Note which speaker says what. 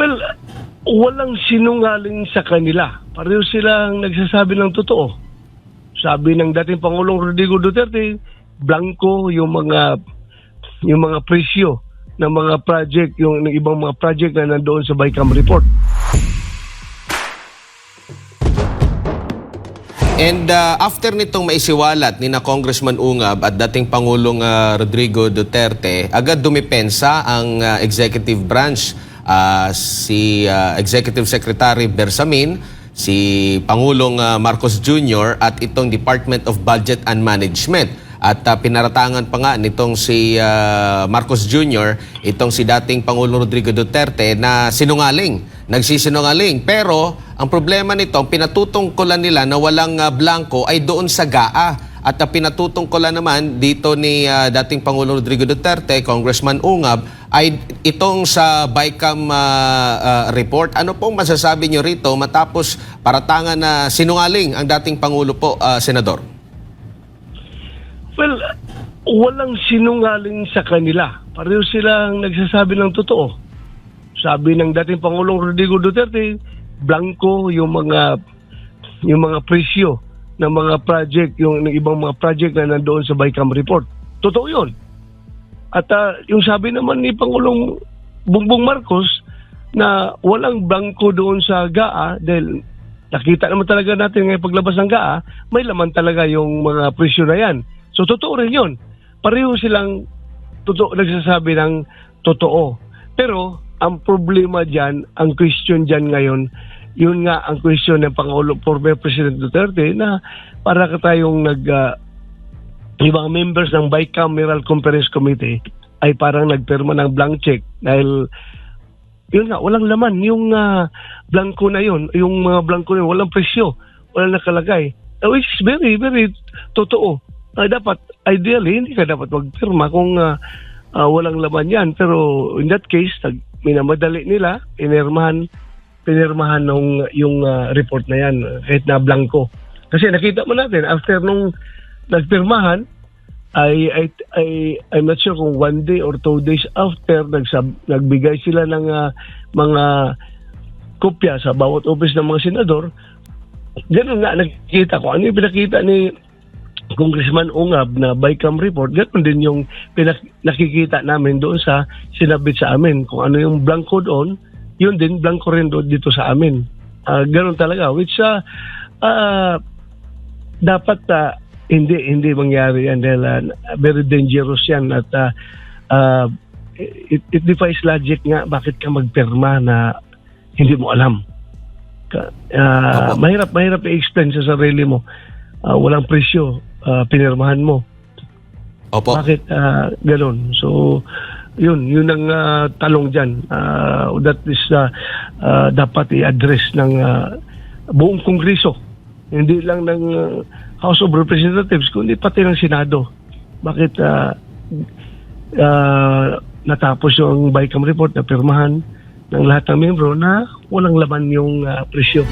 Speaker 1: Well, walang sinungaling sa kanila. Pareho silang nagsasabi ng totoo. Sabi ng dating Pangulong Rodrigo Duterte, blanco yung mga presyo ng mga project, yung ng ibang mga project na nandoon sa BICAM report.
Speaker 2: And after nitong maisiwalat ni na Congressman Ungab at dating Pangulong Rodrigo Duterte, agad dumipensa ang executive branch, si Executive Secretary Bersamin, si Pangulong Marcos Jr. at itong Department of Budget and Management. At pinaratangan pa nga nitong si Marcos Jr., itong si dating Pangulong Rodrigo Duterte na sinungaling, nagsisinungaling. Pero ang problema nito, pinatutungkulan nila na walang blanco ay doon sa GAA. At pinatutungkulan naman dito ni dating Pangulong Rodrigo Duterte, Congressman Ungab, ay itong sa BICAM report. Ano pong masasabi nyo rito matapos paratangan na sinungaling ang dating Pangulo po, Senador?
Speaker 1: Well, walang sinungaling sa kanila. Pareho silang nagsasabi ng totoo. Sabi ng dating Pangulong Rodrigo Duterte, blanco yung mga presyo ng mga project, yung ng ibang mga project na nandoon sa BICAM report. Totoo yun. At yung sabi naman ni Pangulong Bongbong Marcos na walang blanco doon sa GAA dahil nakita naman talaga natin ngayon paglabas ng GAA, may laman talaga yung mga presyo na yan. So, totoo rin yun. Pareho silang nagsasabi ng totoo. Pero, ang problema dyan, ang question dyan ngayon, yun nga ang question ng former President Duterte na para tayong yung mga members ng Bicameral Conference Committee ay parang nagpirma ng blank check dahil yun nga, walang laman. Yung blanco na yun, yung mga blanco na yun, walang presyo, walang nakalagay. Which is very, very totoo. Dapat, ideally, hindi ka dapat magpirma kung walang laman yan. Pero in that case, minamadali nila, pinirmahan yung report na yan, kahit na blanco. Kasi nakita mo natin, after nung nagpirmahan, I'm not sure kung 1 day or 2 days after, nagbigay sila ng mga kopya sa bawat office ng mga senador. Ganun nga, nakikita ko. Ano yung pinakita ni Congressman Ungab na BICAM report, ganoon din yung nakikita namin doon sa sinabit sa amin. Kung ano yung blanco doon, yun din, blanco rin doon dito sa amin. Ganoon talaga. Which dapat hindi mangyari yan dahil very dangerous yan at it defies logic nga bakit ka magpirma na hindi mo alam. Mahirap i-explain sa sarili mo. Walang presyo, pinirmahan mo.
Speaker 2: Opo.
Speaker 1: Bakit gano'n? So, yun ang talong dyan. That is dapat i-address ng buong Kongreso. Hindi lang ng House of Representatives, kundi pati ng Senado. Bakit natapos yung BICAM report na pirmahan ng lahat ng membro na walang laman yung presyo.